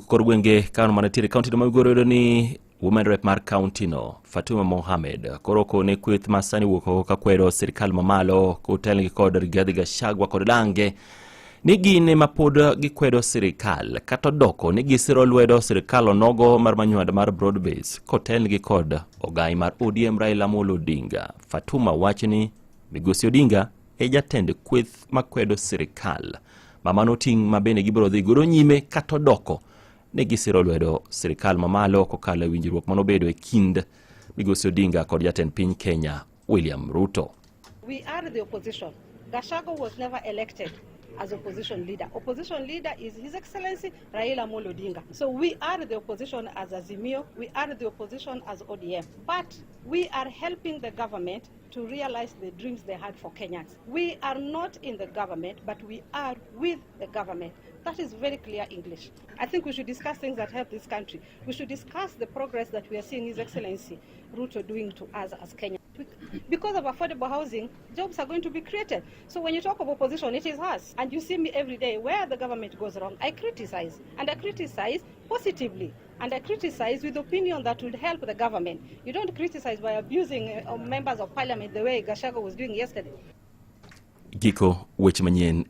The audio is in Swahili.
Korwenge kano manatiri county ma Migori ni women rep mar county no Fatuma Mohamed koroko ne kweth masani wuoko ka kwedo sirkal mamalo kotelgi kod Rigathi Gachagua kod Lange ni gine mapod gikwedo sirkal kata doko ni gisiro lwedo sirkal onogo mar manywanda mar broad base kotelgi kod ogai mar ODM Raila Amolo Odinga. Fatuma wachni Migosi Odinga e jatend kweth makwedo sirkal mamano ting mabene gibiro dhi goro nyime kata doko ne gisiro lwedo sirkal mamalo kokalo winjruok manobedo e kind Migosi Odinga kod jatend piny Kenya William Ruto. We are the opposition. Gachagua was never elected as opposition leader. Opposition leader is His Excellency Raila Amolo Odinga. So we are the opposition as Azimio, we are the opposition as ODM. But we are helping the government to realize the dreams they had for Kenyans. We are not in the government, but we are with the government. That is very clear English. I think we should discuss things that help this country. We should discuss the progress that we are seeing His Excellency Ruto doing to us as Kenyans. Because of affordable housing, jobs are going to be created. So when you talk of opposition, it is us. And you see me every day where the government goes wrong. I criticize. And I criticize positively. And I criticize with opinion that would help the government. You don't criticize by abusing members of parliament the way Gachagua was doing yesterday. Giko, WECHE MANYIEN,